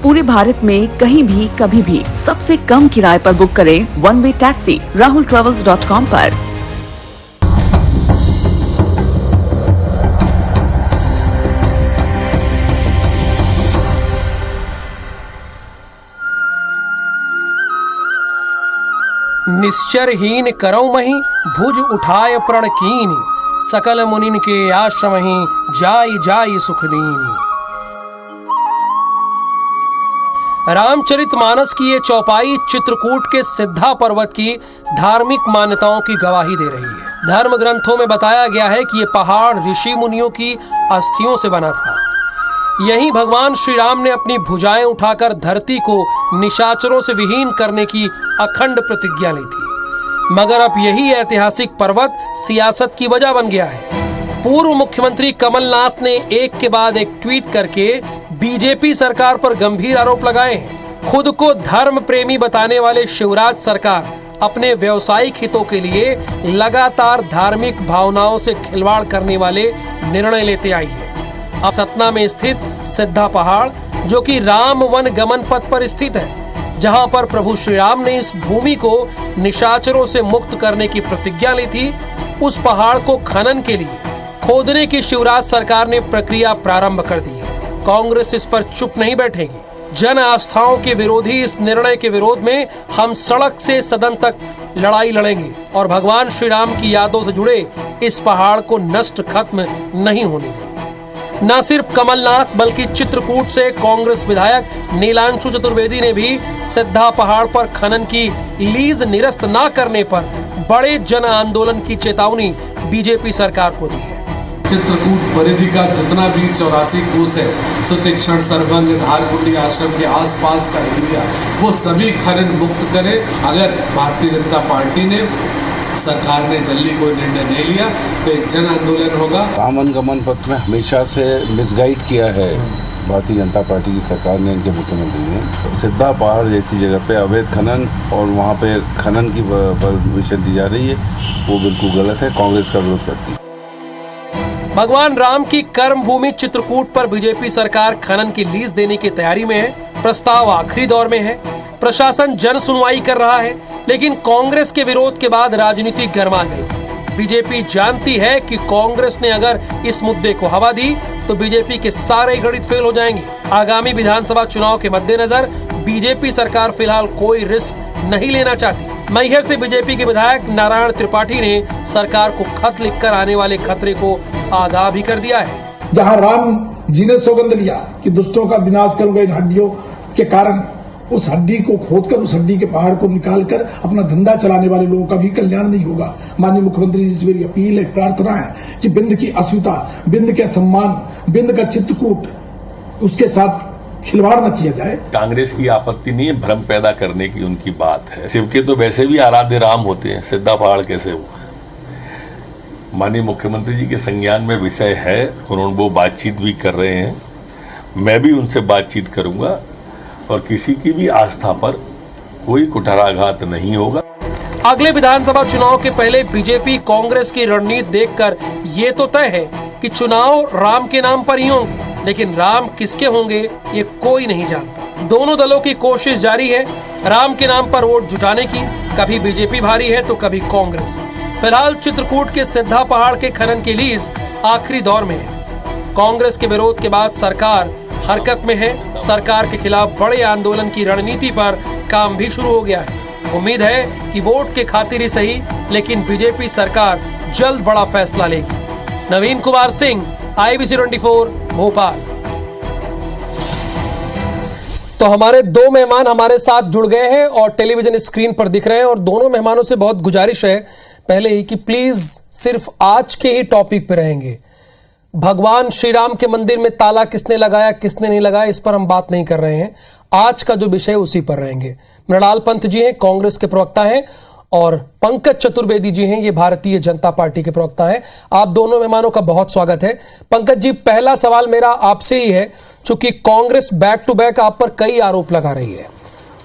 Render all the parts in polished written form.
पूरे भारत में कहीं भी कभी भी सबसे कम किराए पर बुक करें वन वे टैक्सी rahultravels.com पर। निश्चरहीन करौ मही भुज उठाय प्रण कीनी, सकल मुनिन के आश्रम ही जाई जाई सुख दीनी। रामचरितमानस की ये चौपाई चित्रकूट के सिद्धा पर्वत की धार्मिक मान्यताओं की गवाही दे रही है। धर्म ग्रंथों में बताया गया है कि ये पहाड़ ऋषि मुनियों की अस्थियों से बना था। यहीं भगवान श्री राम ने अपनी भुजाएं उठाकर धरती को निशाचरों से विहीन करने की अखंड प्रतिज्ञा ली थी। मगर अब यही ऐतिहासिक पर्वत सियासत की वजह बन गया है। पूर्व मुख्यमंत्री कमलनाथ ने एक के बाद एक ट्वीट करके बीजेपी सरकार पर गंभीर आरोप लगाए हैं। खुद को धर्म प्रेमी बताने वाले शिवराज सरकार अपने व्यवसायिक हितों के लिए लगातार धार्मिक भावनाओं से खिलवाड़ करने वाले निर्णय लेते आई है। सतना में स्थित सिद्धा पहाड़, जो कि राम वन गमन पथ पर स्थित है, जहां पर प्रभु श्री राम ने इस भूमि को निशाचरों से मुक्त करने की प्रतिज्ञा ली थी, उस पहाड़ को खनन के लिए खोदने की शिवराज सरकार ने प्रक्रिया प्रारंभ कर दी है। कांग्रेस इस पर चुप नहीं बैठेगी। जन आस्थाओं के विरोधी इस निर्णय के विरोध में हम सड़क से सदन तक लड़ाई लड़ेंगे और भगवान श्री राम की यादों से जुड़े इस पहाड़ को नष्ट खत्म नहीं होने देंगे। न सिर्फ कमलनाथ बल्कि चित्रकूट से कांग्रेस विधायक नीलांशु चतुर्वेदी ने भी सिद्धा पहाड़ पर खनन की लीज निरस्त न करने पर बड़े जन आंदोलन की चेतावनी बीजेपी सरकार को दी है। चित्रकूट परिधि का जितना भी 84 कोस है, सुतीक्षण, सरभंग, धारकुंडी आश्रम के आसपास का एरिया, वो सभी खनन मुक्त करे। अगर भारतीय जनता पार्टी ने, सरकार ने जल्दी कोई निर्णय नहीं लिया तो एक जन आंदोलन होगा। राम गमन पथ में हमेशा से मिसगाइड किया है भारतीय जनता पार्टी की सरकार ने, इनके मुख्यमंत्री ने। सिद्धा पहाड़ जैसी जगह पे अवैध खनन और वहाँ पे खनन की परमिशन दी जा रही है, वो बिल्कुल गलत है। कांग्रेस का विरोध करती है। भगवान राम की कर्म भूमि चित्रकूट पर बीजेपी सरकार खनन की लीज देने की तैयारी में है। प्रस्ताव आखिरी दौर में है। प्रशासन जन सुनवाई कर रहा है, लेकिन कांग्रेस के विरोध के बाद राजनीति गर्मा गई। बीजेपी जानती है कि कांग्रेस ने अगर इस मुद्दे को हवा दी तो बीजेपी के सारे गणित फेल हो जाएंगे। आगामी विधानसभा चुनाव के मद्देनजर बीजेपी सरकार फिलहाल कोई रिस्क नहीं लेना चाहती। मैहर से बीजेपी के विधायक नारायण त्रिपाठी ने सरकार को खत लिखकर आने वाले खतरे को आगाह भी कर दिया है। जहां राम जी ने सौगंध लिया कि दुष्टों का विनाश करूंगा इन हड्डियों के कारण, उस हड्डी को खोदकर उस हड्डी के पहाड़ को निकालकर अपना धंधा चलाने वाले लोगों का भी कल्याण नहीं होगा। माननीय मुख्यमंत्री जी से मेरी अपील है, प्रार्थना है कि बिंद की अस्मिता, बिंद के सम्मान, बिंद का चित्रकूट, उसके साथ खिलवाड़ न किया जाए। कांग्रेस की आपत्ति नहीं है, भ्रम पैदा करने की उनकी बात है। शिव के तो वैसे भी आराध्य राम होते हैं, सिद्धा पहाड़ कैसे हुआ? माननीय मुख्यमंत्री जी के संज्ञान में विषय है, उन्होंने वो बातचीत भी कर रहे हैं, मैं भी उनसे बातचीत करूंगा और किसी की भी आस्था पर कोई कुठाराघात नहीं होगा। अगले विधानसभा चुनाव के पहले बीजेपी कांग्रेस की रणनीति देखकर ये तो तय है कि चुनाव राम के नाम पर ही होंगे, लेकिन राम किसके होंगे ये कोई नहीं जानता। दोनों दलों की कोशिश जारी है राम के नाम पर वोट जुटाने की। कभी बीजेपी भारी है तो कभी कांग्रेस। फिलहाल चित्रकूट के सिद्धा पहाड़ के खनन की लीज आखिरी दौर में है। कांग्रेस के विरोध के बाद सरकार हरकत में है। सरकार के खिलाफ बड़े आंदोलन की रणनीति पर काम भी शुरू हो गया है। उम्मीद है कि वोट के खातिर ही सही, लेकिन बीजेपी सरकार जल्द बड़ा फैसला लेगी। नवीन कुमार सिंह, IBC 24, भोपाल। तो हमारे दो मेहमान हमारे साथ जुड़ गए हैं और टेलीविजन स्क्रीन पर दिख रहे हैं, और दोनों मेहमानों से बहुत गुजारिश है पहले ही कि प्लीज सिर्फ आज के ही टॉपिक पे रहेंगे। भगवान श्री राम के मंदिर में ताला किसने लगाया, किसने नहीं लगाया, इस पर हम बात नहीं कर रहे हैं। आज का जो विषय उसी पर रहेंगे। मृणाल पंत जी हैं, कांग्रेस के प्रवक्ता हैं, और पंकज चतुर्वेदी जी हैं, ये भारतीय जनता पार्टी के प्रवक्ता हैं। आप दोनों मेहमानों का बहुत स्वागत है। पंकज जी, पहला सवाल मेरा आपसे ही है, चूंकि कांग्रेस बैक टू बैक आप पर कई आरोप लगा रही है।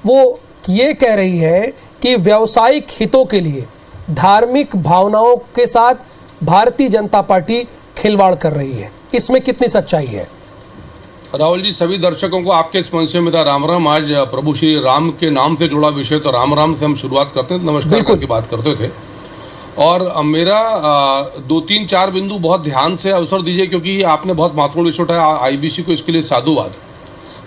वो ये कह रही है कि व्यावसायिक हितों के लिए धार्मिक भावनाओं के साथ भारतीय जनता पार्टी खिलवाड़ कर रही है। इसमें कितनी सच्चाई है? राहुल जी, सभी दर्शकों को आपके इस मंच से मेरा राम राम। आज प्रभु श्री राम के नाम से जुड़ा विषय, तो राम राम से हम शुरुआत करते हैं, नमस्कार की बात करते थे। और मेरा 2-3-4 बिंदु बहुत ध्यान से अवसर दीजिए, क्योंकि आपने बहुत महत्वपूर्ण विषय उठाया। आईबीसी को इसके लिए साधुवाद।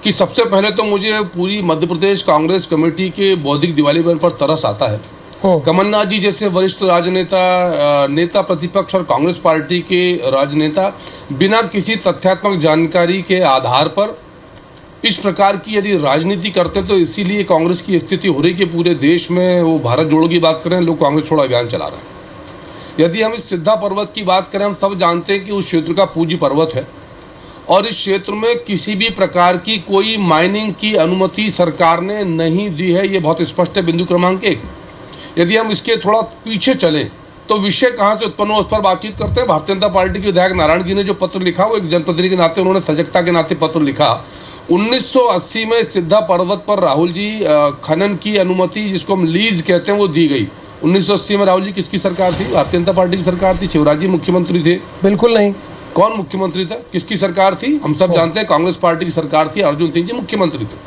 कि सबसे पहले तो मुझे पूरी मध्य प्रदेश कांग्रेस कमेटी के बौद्धिक दिवालीपन पर तरस आता है। कमलनाथ जी जैसे वरिष्ठ राजनेता, नेता प्रतिपक्ष और कांग्रेस पार्टी के राजनेता बिना किसी तथ्यात्मक जानकारी के आधार पर इस प्रकार की यदि राजनीति करते, तो इसीलिए कांग्रेस की स्थिति हो रही कि पूरे देश में वो भारत जोड़ो की बात करें, लोग कांग्रेस छोड़ो अभियान चला रहे हैं। यदि हम इस सिद्धा पर्वत की बात करें, हम सब जानते हैं कि उस क्षेत्र का पूंजी पर्वत है और इस क्षेत्र में किसी भी प्रकार की कोई माइनिंग की अनुमति सरकार ने नहीं दी है। ये बहुत स्पष्ट है, बिंदु क्रमांक 1। यदि हम इसके थोड़ा पीछे चलें तो विषय कहाँ से उत्पन्न हो, उस पर बातचीत करते हैं। भारतीय जनता पार्टी के विधायक नारायण जी ने जो पत्र लिखा, वो एक जनप्रतिनिधि के नाते उन्होंने सजगता के नाते पत्र लिखा। 1980 में सिद्धा पर्वत पर राहुल जी खनन की अनुमति, जिसको हम लीज कहते हैं, वो दी गई। 1980 में राहुल जी किसकी सरकार थी? भारतीय जनता पार्टी की सरकार थी। शिवराज जी मुख्यमंत्री थे? बिल्कुल नहीं। कौन मुख्यमंत्री था? किसकी सरकार थी? हम सब जानते हैं, कांग्रेस पार्टी की सरकार थी। अर्जुन सिंह जी मुख्यमंत्री थे।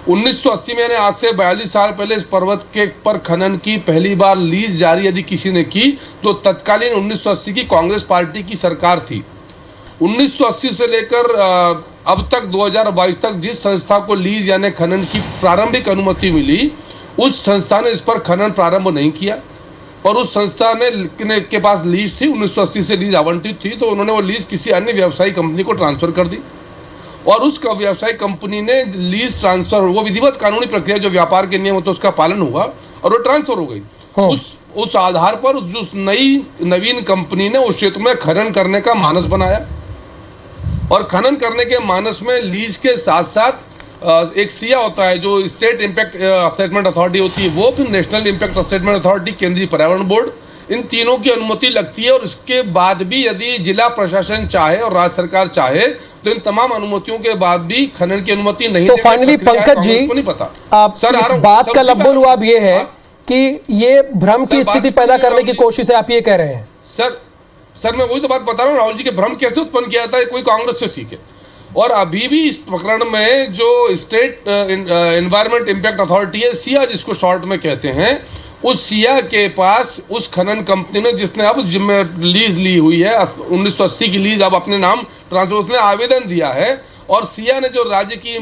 1980 में, आज से 42 साल पहले इस पर्वत के पर खनन की पहली बार लीज जारी यदि किसी ने की, तो तत्कालीन 1980 की कांग्रेस पार्टी की सरकार थी। 1980 से लेकर अब तक 2022 तक जिस संस्था को लीज यानी खनन की प्रारंभिक अनुमति मिली, उस संस्था ने इस पर खनन प्रारंभ नहीं किया। और उस संस्था ने के पास लीज थी, 1980 से लीज आवंटित थी, तो उन्होंने वो लीज किसी अन्य व्यवसायिक कंपनी को ट्रांसफर कर दी। और उस व्यवसायिक कंपनी ने लीज ट्रांसफर, वो विधिवत कानूनी प्रक्रिया जो व्यापार के नियम होते उसका पालन हुआ और वो ट्रांसफर हो गई। उस आधार पर जो नवीन कंपनी ने उस क्षेत्र में खनन करने का मानस बनाया और खनन करने के मानस में लीज के साथ साथ एक सिया होता है, जो स्टेट इम्पैक्ट स्टेटमेंट अथॉरिटी होती है, वो फिर नेशनल इम्पैक्ट स्टेटमेंट अथॉरिटी, केंद्रीय पर्यावरण बोर्ड, इन तीनों की अनुमति लगती है। और इसके बाद भी यदि जिला प्रशासन चाहे और राज्य सरकार चाहे, तो इन तमाम अनुमतियों के बाद भी खनन की अनुमति नहीं। तो फाइनली पंकज जी, नहीं पता आप इस बात का लब्बुलुआब ये है कि ये भ्रम की स्थिति पैदा करने की कोशिश है, आप ये कह रहे हैं? सर मैं वही तो बात बता रहा हूँ, राहुल जी के भ्रम कैसे उत्पन्न किया जाता है, कोई कांग्रेस से सीखे। और अभी भी इस प्रकरण में जो स्टेट एनवायरमेंट इम्पैक्ट अथॉरिटी है, सिया जिसको शॉर्ट में कहते हैं, उस सिया के पास उस खनन कंपनी ने, जिसने अब जिम्मे लीज ली हुई है 1980 की लीज, अब अपने नाम ट्रांसफर, उसने आवेदन दिया है। और सिया ने, जो राज्य की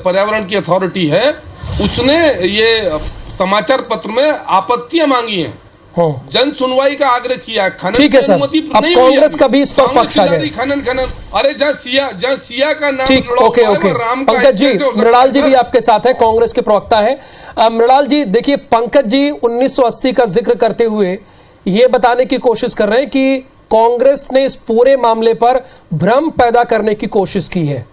पर्यावरण की अथॉरिटी है, उसने ये समाचार पत्र में आपत्तियां मांगी हैं, जन सुनवाई का आग्रह किया। ठीक है सर, अब कांग्रेस का भी इस पर पक्ष आ गया। खनन अरे जहाँ सिया का नाम ठीक, ओके। पंकज जी, मृणाल जी भी आपके साथ है, कांग्रेस के प्रवक्ता है। मृणाल जी, देखिए, पंकज जी 1980 का जिक्र करते हुए ये बताने की कोशिश कर रहे हैं कि कांग्रेस ने इस पूरे मामले पर भ्रम पैदा करने की कोशिश की है।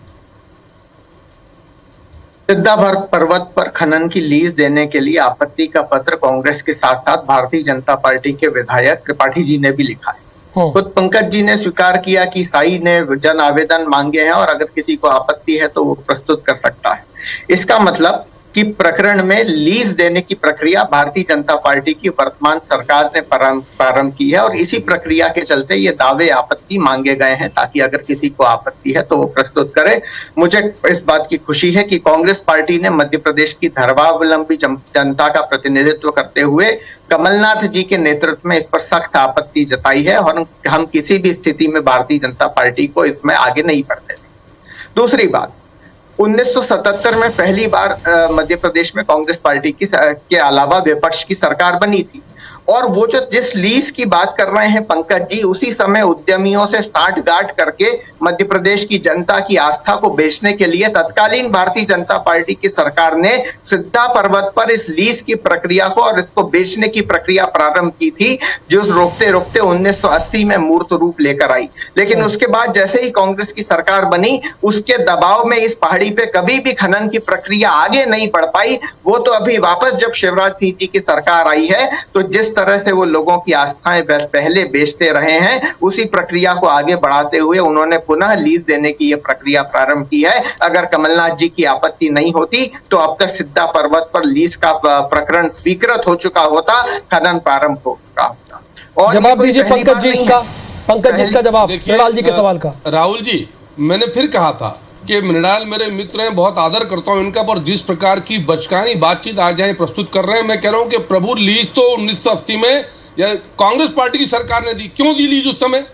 सिद्धा पर्वत पर खनन की लीज देने के लिए आपत्ति का पत्र कांग्रेस के साथ साथ भारतीय जनता पार्टी के विधायक त्रिपाठी जी ने भी लिखा है। खुद पंकज जी ने स्वीकार किया कि साई ने जन आवेदन मांगे हैं और अगर किसी को आपत्ति है तो वो प्रस्तुत कर सकता है। इसका मतलब कि प्रकरण में लीज देने की प्रक्रिया भारतीय जनता पार्टी की वर्तमान सरकार ने प्रारंभ की है और इसी प्रक्रिया के चलते ये दावे आपत्ति मांगे गए हैं, ताकि अगर किसी को आपत्ति है तो वो प्रस्तुत करे। मुझे इस बात की खुशी है कि कांग्रेस पार्टी ने मध्य प्रदेश की धर्मावलंबी जनता का प्रतिनिधित्व करते हुए कमलनाथ जी के नेतृत्व में इस पर सख्त आपत्ति जताई है और हम किसी भी स्थिति में भारतीय जनता पार्टी को इसमें आगे नहीं बढ़ते थे। दूसरी बात, 1977 में पहली बार मध्य प्रदेश में कांग्रेस पार्टी के अलावा विपक्ष की सरकार बनी थी और वो जो जिस लीज की बात कर रहे हैं पंकज जी, उसी समय उद्यमियों से साठगांठ करके मध्य प्रदेश की जनता की आस्था को बेचने के लिए तत्कालीन भारतीय जनता पार्टी की सरकार ने सिद्धा पर्वत पर इस लीज की प्रक्रिया को और इसको बेचने की प्रक्रिया प्रारंभ की थी, जो रोकते रोकते 1980 में मूर्त रूप लेकर आई। लेकिन उसके बाद जैसे ही कांग्रेस की सरकार बनी, उसके दबाव में इस पहाड़ी पे कभी भी खनन की प्रक्रिया आगे नहीं बढ़ पाई। वो तो अभी वापस जब शिवराज सिंह जी की सरकार आई है, तो जिस तरह से वो लोगों की आस्थाएं पहले बेचते रहे हैं, उसी प्रक्रिया को आगे बढ़ाते हुए उन्होंने पुनः लीज देने की ये प्रक्रिया प्रारंभ की है। अगर कमलनाथ जी की आपत्ति नहीं होती तो अब तक सिद्धा पर्वत पर लीज का प्रकरण स्वीकृत हो चुका होता, खनन प्रारंभ हो चुका होता। और जवाब दीजिए पंकज जी इसका, पंकज जी इसका जवाब मृणाल जी के सवाल का। राहुल जी, मैंने फिर कहा था कि मृणाल मेरे मित्र हैं, बहुत आदर करता हूं इनका, पर जिस प्रकार की बचकानी बातचीत आज यहाँ प्रस्तुत कर रहे हैं, मैं कह रहा हूं कि प्रभु लीज तो 1980 में या कांग्रेस पार्टी की सरकार ने दी, क्यों दी लीज उस समय?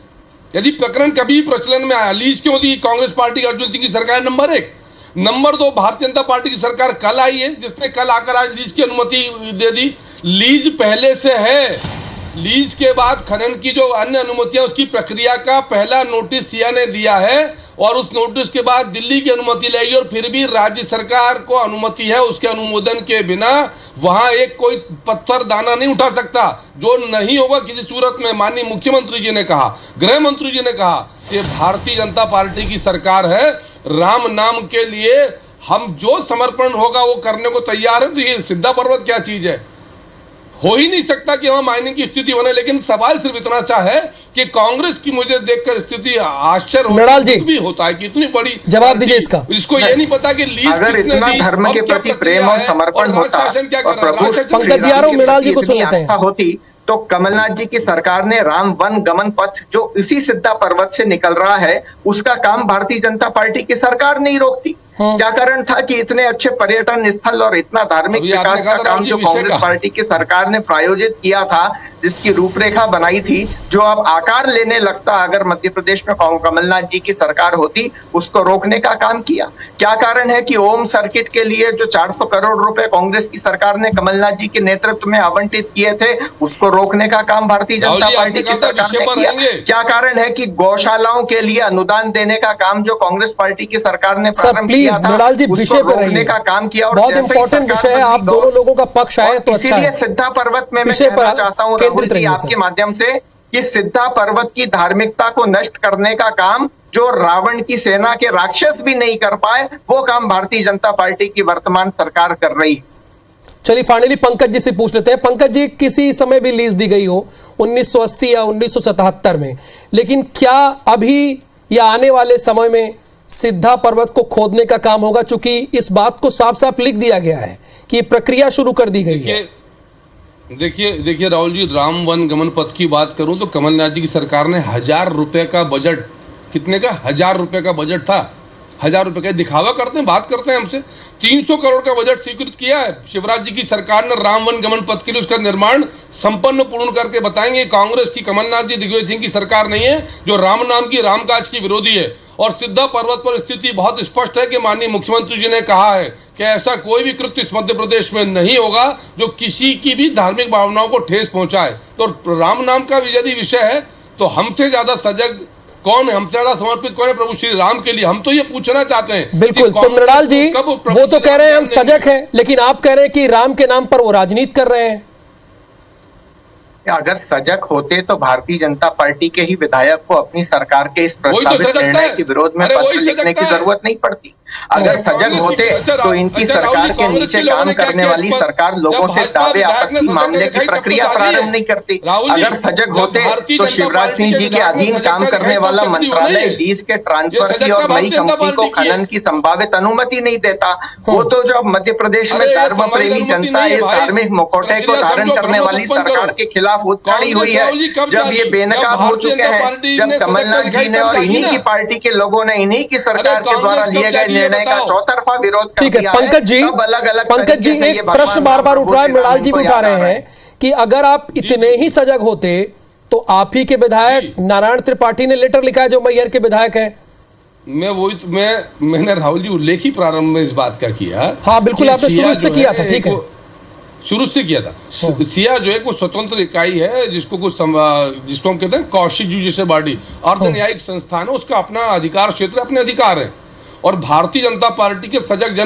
यदि प्रकरण कभी प्रचलन में आया, लीज क्यों दी कांग्रेस पार्टी की, अर्जुन सिंह की सरकार? Number 1। Number 2, Bharatiya Janata party की सरकार कल आई है, जिसने कल आकर आज लीज की अनुमति दे दी। लीज पहले से है, लीज के बाद खनन की जो अन्य अनुमतियां, उसकी प्रक्रिया का पहला नोटिस सिया ने दिया है, और उस नोटिस के बाद दिल्ली की अनुमति लेगी, और फिर भी राज्य सरकार को अनुमति है, उसके अनुमोदन के बिना वहां एक कोई पत्थर दाना नहीं उठा सकता, जो नहीं होगा किसी सूरत में। माननीय मुख्यमंत्री जी ने कहा, गृह मंत्री जी ने कहा कि भारतीय जनता पार्टी की सरकार है, राम नाम के लिए हम जो समर्पण होगा वो करने को तैयार है। तो ये सिद्धा पर्वत क्या चीज है? हो ही नहीं सकता कि वहां माइनिंग की स्थिति बने। लेकिन सवाल सिर्फ इतना सा है कि कांग्रेस की मुझे देखकर स्थिति आश्चर्य मृणाल जी भी होता है कि इतनी बड़ी, जवाब दीजिए इसका। इसको ये नहीं पता कि लीज अगर इतना धर्म के प्रति प्रेम और समर्पण होता और प्रभु पंकज जी, आ रहा हूं, मृणाल जी को सुन लेते हैं। होती तो कमलनाथ जी की सरकार ने राम वन गमन पथ जो इसी सिद्धा पर्वत से निकल रहा है, उसका काम भारतीय जनता पार्टी की सरकार नहीं रोकती। क्या कारण था कि इतने अच्छे पर्यटन स्थल और इतना धार्मिक विकास का काम जो कांग्रेस पार्टी की सरकार ने प्रायोजित किया था, जिसकी रूपरेखा बनाई थी, जो अब आकार लेने लगता अगर मध्य प्रदेश में कमलनाथ जी की सरकार होती, उसको रोकने का काम किया। क्या कारण है कि ओम सर्किट के लिए जो 400 करोड़ रुपए कांग्रेस की सरकार ने कमलनाथ जी के नेतृत्व में आवंटित किए थे, उसको रोकने का काम भारतीय जनता पार्टी की सरकार ने किया। क्या कारण है कि गौशालाओं के लिए अनुदान देने का काम जो कांग्रेस पार्टी की सरकार ने प्रारंभ किया था, मृणाल जी विषय पर रहिए, का काम किया। और बहुत इंपॉर्टेंट विषय है, आप दोनों लोगों का पक्ष आए तो अच्छा है। इसीलिए सिद्धा पर्वत में मैं कहना चाहता हूं राहुल जी आपके माध्यम से कि सिद्धा पर्वत की धार्मिकता को नष्ट करने का काम जो रावण की सेना के राक्षस भी नहीं कर पाए, वो काम भारतीय जनता पार्टी की वर्तमान सरकार कर रही है। चलिए फाइनली पंकज जी से पूछ लेते हैं। पंकज जी, किसी समय भी लीज दी गई हो 1980 या 1977 में, लेकिन क्या अभी या आने वाले समय में सिद्धा पर्वत को खोदने का काम होगा? चूंकि इस बात को साफ साफ लिख दिया गया है कि प्रक्रिया शुरू कर दी गई है। देखिए राहुल जी, राम वन गमन पथ की बात करूं तो कमलनाथ जी की सरकार ने 1000 रुपए का बजट, कितने का? 1000 रुपए का बजट था। 1000 रुपए का दिखावा करते हैं, बात करते हैं हमसे। 300 करोड़ का बजट स्वीकृत किया है शिवराज जी की सरकार ने राम वन गमन पथ के लिए। उसका निर्माण संपन्न पूर्ण करके बताएंगे। कांग्रेस की, कमलनाथ जी, दिग्विजय सिंह की सरकार नहीं है जो राम नाम की, रामकाज की विरोधी है। और सिद्धा पर्वत पर स्थिति बहुत स्पष्ट है कि माननीय मुख्यमंत्री जी ने कहा है कि ऐसा कोई भी कृत्य इस मध्य प्रदेश में नहीं होगा जो किसी की भी धार्मिक भावनाओं को ठेस पहुंचाए। तो राम नाम का यदि विषय है तो हमसे ज्यादा सजग कौन है, हमसे ज्यादा समर्पित कौन है प्रभु श्री राम के लिए? हम तो ये पूछना चाहते हैं। बिल्कुल। तो मृणाल जी, वो तो कह रहे हैं हम सजग हैं, लेकिन आप कह रहे हैं कि राम के नाम पर वो राजनीति कर रहे हैं। अगर सजग होते तो भारतीय जनता पार्टी के ही विधायक को अपनी सरकार के इस प्रस्तावित निर्णय के विरोध में पत्र लिखने की जरूरत नहीं पड़ती। अगर सजग होते तो इनकी सरकार के नीचे काम करने वाली सरकार लोगों से दावे आपत्ति मामले की प्रक्रिया प्रारंभ नहीं करती। अगर सजग होते तो शिवराज सिंह जी के अधीन काम करने वाला मंत्रालय लीज के ट्रांसफर की और नई कंपनी को खनन की संभावित अनुमति नहीं देता। वो तो जब मध्य प्रदेश में धर्म प्रेमी जनता इस धार्मिक मुखौटे को धारण करने वाली सरकार के खिलाफ खड़ी हुई है, जब ये बेनकाब हो चुके हैं, जब कमलनाथ जी ने और इन्हीं की पार्टी के लोगों ने इन्हीं की सरकार के द्वारा लिए गए निर्णय का चौतरफा विरोध कर दिया है। पंकज जी, एक प्रश्न बार बार उठ रहा है, मृणाल जी भी उठा रहे हैं कि अगर आप इतने ही सजग होते तो आप ही के विधायक नारायण त्रिपाठी ने लेटर लिखा है जो मैहर के विधायक है। मैंने राहुल जी उल्लेख ही प्रारंभ में इस बात का किया। हाँ बिल्कुल, आपने शुरू से किया था, ठीक है, शुरू से किया था। सिया जो है कोई स्वतंत्र इकाई है जिसको हम कहते हैं कौशिक जुडिशियल बॉडी, अर्ध न्यायिक संस्थान है, उसका अपना अधिकार क्षेत्र, अपने अधिकार है। और भारतीय जनता पार्टी के सजग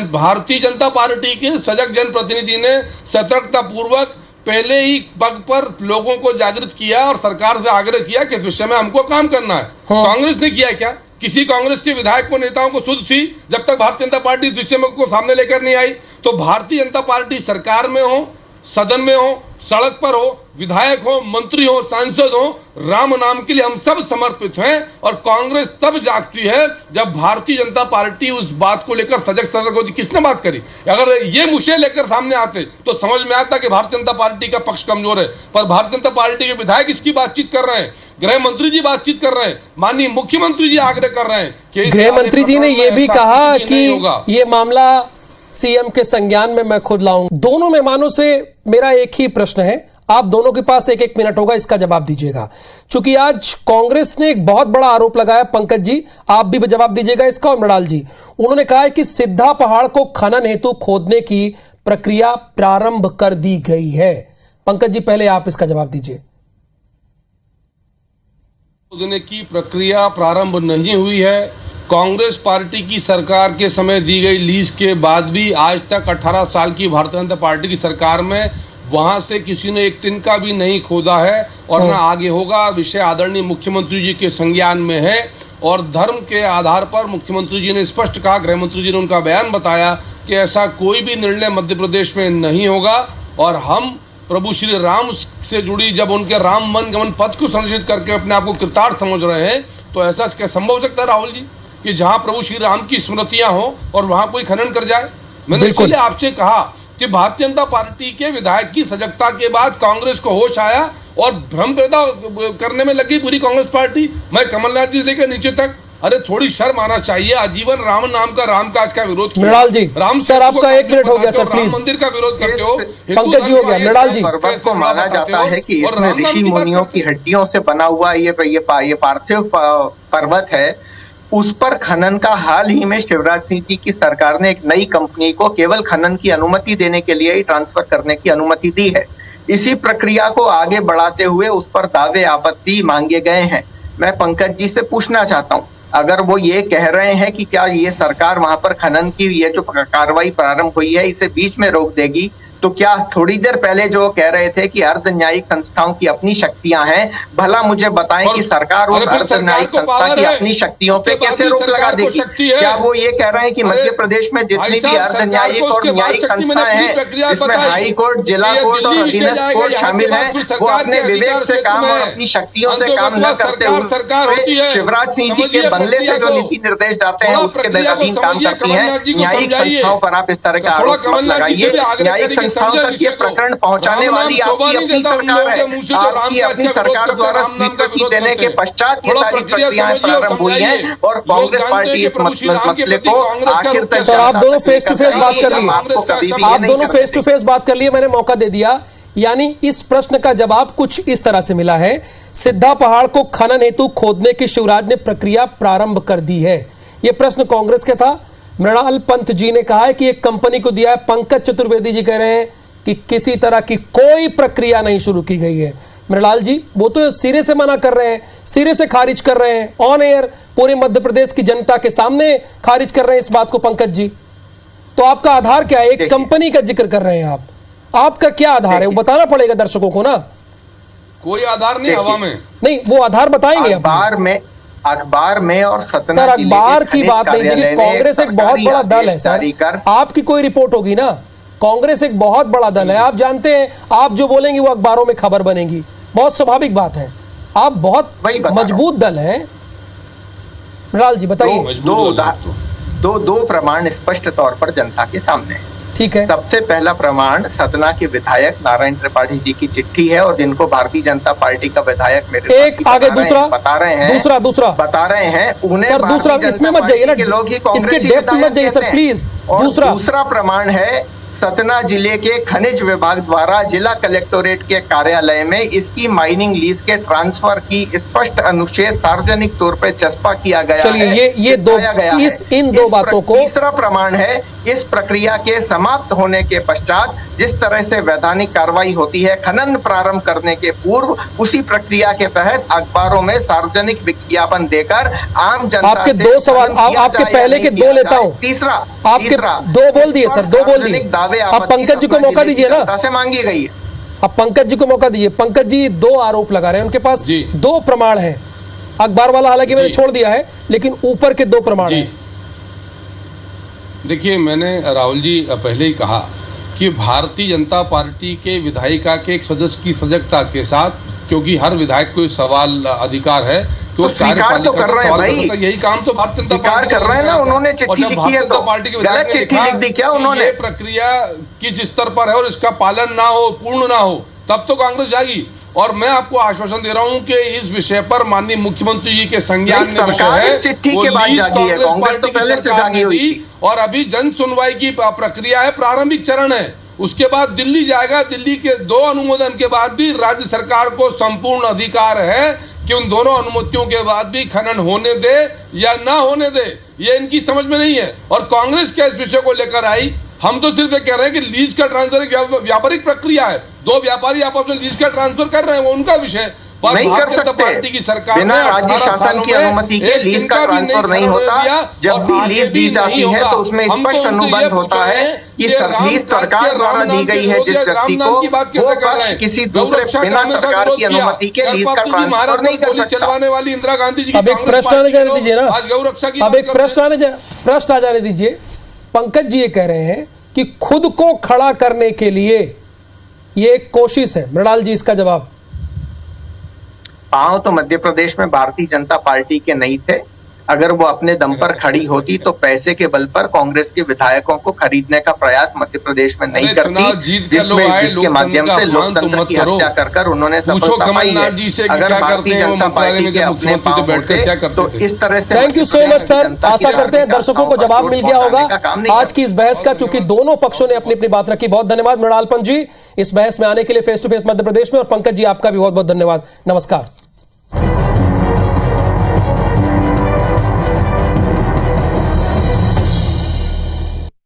जन प्रतिनिधि ने सतर्कता पूर्वक पहले ही पग पर लोगों को जागृत किया और सरकार से आग्रह किया कि इस विषय में हमको काम करना है। कांग्रेस ने किया क्या? किसी कांग्रेस के विधायक को, नेताओं को सुध थी जब तक भारतीय जनता पार्टी इस विषय में को सामने लेकर नहीं आई? तो भारतीय जनता पार्टी सरकार में हो, सदन में हो, सड़क पर हो, विधायक हो, मंत्री हो, सांसद हो, राम नाम के लिए हम सब समर्पित हैं। और कांग्रेस तब जागती है जब भारतीय जनता पार्टी उस बात को लेकर सजग होती। किसने बात करी? अगर ये मुझे लेकर सामने आते तो समझ में आता कि भारतीय जनता पार्टी का पक्ष कमजोर है, पर भारतीय जनता पार्टी के विधायक इसकी बातचीत कर रहे हैं, गृह मंत्री जी बातचीत कर रहे हैं, माननीय मुख्यमंत्री जी आग्रह कर रहे हैं कि गृह मंत्री जी ने यह भी कहा कि ये मामला सीएम के संज्ञान में मैं खुद लाऊंगा। दोनों मेहमानों से मेरा एक ही प्रश्न है, आप दोनों के पास एक एक मिनट होगा, इसका जवाब दीजिएगा। चूंकि आज कांग्रेस ने एक बहुत बड़ा आरोप लगाया, पंकज जी आप भी जवाब दीजिएगा इसका, और मृणाल जी, उन्होंने कहा है कि सिद्धा पहाड़ को खनन हेतु खोदने की प्रक्रिया प्रारंभ कर दी गई है। पंकज जी पहले आप इसका जवाब दीजिए। खोदने की प्रक्रिया प्रारंभ नहीं हुई है। कांग्रेस पार्टी की सरकार के समय दी गई लीज के बाद भी आज तक 18 साल की भारतीय जनता पार्टी की सरकार में वहां से किसी ने एक तिनका भी नहीं खोदा है और ना आगे होगा। विषय आदरणीय मुख्यमंत्री जी के संज्ञान में है और धर्म के आधार पर मुख्यमंत्री जी ने स्पष्ट कहा, गृह मंत्री जी ने उनका बयान बताया कि ऐसा कोई भी निर्णय मध्य प्रदेश में नहीं होगा। और हम प्रभु श्री राम से जुड़ी जब उनके राम वन गमन पथ को संरक्षित करके अपने आप को कृतार्थ समझ रहे हैं, तो ऐसा क्या संभव हो सकता है राहुल जी कि जहां प्रभु श्री राम की स्मृतियां हो और वहां कोई खनन कर जाए? मैंने इसलिए आपसे कहा कि भारतीय जनता पार्टी के विधायक की सजगता के बाद कांग्रेस को होश आया और भ्रम पैदा करने में लगी पूरी कांग्रेस पार्टी। मैं कमलनाथ जी से लेकर नीचे तक, अरे थोड़ी शर्म आना चाहिए। आजीवन राम नाम का राम काज का विरोध किया। मृणाल जी, राम सर आपका एक मिनट हो गया सर, प्लीज। मंदिर का विरोध करते हो, पंकज जी हो गया। मृणाल जी, पर्वत को माना जाता है कि इसमें ऋषि मुनियों की हड्डियों से बना हुआ ये पार्थिव पर्वत है। उस पर खनन का हाल ही में शिवराज सिंह जी की सरकार ने एक नई कंपनी को केवल खनन की अनुमति देने के लिए ही ट्रांसफर करने की अनुमति दी है। इसी प्रक्रिया को आगे बढ़ाते हुए उस पर दावे आपत्ति मांगे गए हैं। मैं पंकज जी से पूछना चाहता हूं, अगर वो ये कह रहे हैं कि क्या ये सरकार वहां पर खनन की ये जो कार्रवाई प्रारंभ हुई है इसे बीच में रोक देगी, तो क्या थोड़ी देर पहले जो कह रहे थे कि अर्ध न्यायिक संस्थाओं की अपनी शक्तियां हैं, भला मुझे बताएं कि सरकार उस अर्ध न्यायिक संस्था की अपनी शक्तियों पे कैसे रोक लगा देगी? क्या वो ये कह रहे हैं कि मध्य प्रदेश में जितनी भी अर्ध न्यायिक और न्यायिक संस्थाएं हैं जिसमें हाई कोर्ट, जिला कोर्ट और अधीनस्थ कोर्ट शामिल है, वो अपने विवेक से काम और अपनी शक्तियों से काम न करते हुए शिवराज सिंह जी के बंगले से जो नीति निर्देश जाते हैं उसके अधीन काम करती है। न्यायिक संस्थाओं पर आप इस तरह का आरोप मत लगाइए। न्यायिक संस्थाओं तक ये प्रकरण पहुंचाने वाली आपकी अपनी सरकार है। आपकी अपनी सरकार द्वारा स्वीकृति देने के पश्चात ये सारी प्रक्रियाएं प्रारंभ हुई हैं और कांग्रेस पार्टी इस मसले को आखिर तक। सर आप दोनों फेस टू फेस बात कर लिए, आप दोनों फेस टू फेस बात कर लिए, मैंने मौका दे दिया। यानी इस प्रश्न का जवाब कुछ इस तरह से मिला है, सिद्धा पहाड़ को खनन हेतु खोदने की शिवराज ने प्रक्रिया प्रारंभ कर दी है। यह प्रश्न कांग्रेस का था। मृणाल पंत जी ने कहा है कि एक कंपनी को दिया है। पंकज चतुर्वेदी जी कह रहे हैं कि किसी तरह की कोई प्रक्रिया नहीं शुरू की गई है। मृणाल जी वो तो सिरे से मना कर रहे हैं, सिरे से खारिज कर रहे हैं, ऑन एयर पूरे मध्य प्रदेश की जनता के सामने खारिज कर रहे हैं इस बात को। पंकज जी तो आपका आधार क्या है? एक कंपनी का जिक्र कर रहे हैं आप, आपका क्या आधार है वो बताना पड़ेगा दर्शकों को ना। कोई आधार नहीं, हवा में नहीं, वो आधार बताएंगे अखबार में और सतना सर अखबार की बात नहीं। देखिए कांग्रेस एक बहुत बड़ा दल है सर, आपकी कोई रिपोर्ट होगी ना। कांग्रेस एक बहुत बड़ा दल है, आप जानते हैं, आप जो बोलेंगे वो अखबारों में खबर बनेगी, बहुत स्वाभाविक बात है। आप बहुत मजबूत दल है। मृणाल जी बताइए। दो प्रमाण स्पष्ट तौर पर जनता के सामने है। ठीक है। सबसे पहला प्रमाण सतना के विधायक नारायण त्रिपाठी जी की चिट्ठी है और जिनको भारतीय जनता पार्टी का विधायक मेरे एक आगे दूसरा बता रहे हैं, दूसरा बता रहे हैं उन्हें सर, दूसरा इसमें मत जाइए ना, इसके डेप्थ में मत जाइए सर प्लीज। दूसरा प्रमाण है सतना जिले के खनिज विभाग द्वारा जिला कलेक्टोरेट के कार्यालय में इसकी माइनिंग लीज के ट्रांसफर की स्पष्ट अनुच्छेद सार्वजनिक तौर पर चस्पा किया गया। चलिए ये दो इन दो बातों को। तीसरा प्रमाण है इस प्रक्रिया के समाप्त होने के पश्चात जिस तरह से वैधानिक कार्रवाई होती है खनन प्रारंभ करने के पूर्व, उसी प्रक्रिया के तहत अखबारों में सार्वजनिक विज्ञापन देकर आम जनता आपके दो सवाल आपके पहले के दो लेता हूं। तीसरा आपके दो बोल दिए सर, दो बोल दिए। अब पंकज जी को मौका दीजिए ना, से मांगी गई है। अब पंकज जी को मौका दीजिए। पंकज जी दो आरोप लगा रहे हैं, उनके पास दो प्रमाण हैं। अखबार वाला हालांकि मैंने छोड़ दिया है, लेकिन ऊपर के दो प्रमाण हैं। देखिए मैंने राहुल जी पहले ही कहा कि भारतीय जनता पार्टी के विधायिका के एक सदस्य की सजगता के साथ, क्योंकि हर विधायक को सवाल अधिकार है तो स्वीकार तो कर रहे हैं भाई, यही काम तो भारतीय जनता पार्टी कर रहे हैं ना। उन्होंने चिट्ठी लिखी है तो पार्टी के गलत चिट्ठी लिख दी क्या उन्होंने? ये प्रक्रिया किस स्तर पर है और इसका पालन ना हो, पूर्ण ना हो, तब तो कांग्रेस जाएगी। और मैं आपको आश्वासन दे रहा हूं कि इस विषय पर माननीय मुख्यमंत्री जी के संज्ञान में विषय है, चिट्ठी के बाद जागी है, कांग्रेस तो पहले से जागी हुई थी। और अभी जन सुनवाई की प्रक्रिया है, प्रारंभिक चरण है, उसके बाद दिल्ली जाएगा। दिल्ली के 2 अनुमोदन के बाद भी राज्य सरकार को संपूर्ण अधिकार है कि उन दोनों अनुमतियों के बाद भी खनन होने दे या ना होने दे, ये इनकी समझ में नहीं है। और कांग्रेस क्या इस विषय को लेकर आई? हम तो सिर्फ ये कह रहे हैं कि लीज का ट्रांसफर एक व्यापारिक प्रक्रिया है, 2 व्यापारी आपस में लीज का ट्रांसफर कर रहे हैं, वो उनका विषय। पर नहीं कर सकते पार्टी की सरकार बिना राज्य शासन की अनुमति के लीज का ट्रांसफर नहीं होता। जब भी लीज दी जाती है तो उसमें स्पष्ट अनुबंध होता है कि लीज सरकार द्वारा दी गई है जिस व्यक्ति को, वो पक्ष किसी दूसरे बिना सरकार की अनुमति के लीज का ट्रांसफर नहीं कर सकता। चलवाने वाली इंदिरा गांधी जी अब एक प्रश्न आने जाने दीजिए ना, आज गौ रक्षा की, अब एक प्रश्न आ जाने दीजिए। पंकज जी ये कह रहे हैं कि खुद को खड़ा करने के लिए ये एक कोशिश है। मृणाल जी इसका जवाब। पांव तो मध्य प्रदेश में भारतीय जनता पार्टी के नहीं थे। अगर वो अपने दम पर खड़ी होती तो पैसे के बल पर कांग्रेस के विधायकों को खरीदने का प्रयास मध्य प्रदेश में नहीं करती, जिसके माध्यम से लोकतंत्र की हत्या कर उन्होंने सफलता पाई है। अगर भारतीय जनता पार्टी के अपने पांव होते तो इस तरह से। Thank you so much sir. आशा करते हैं दर्शकों को जवाब मिल गया होगा आज की इस बहस का, चूंकि दोनों पक्षों ने अपनी अपनी बात रखी। बहुत धन्यवाद मृणाल पंत जी इस बहस में आने के लिए face to face Madhya Pradesh में, और पंकज जी आपका भी बहुत बहुत धन्यवाद। नमस्कार।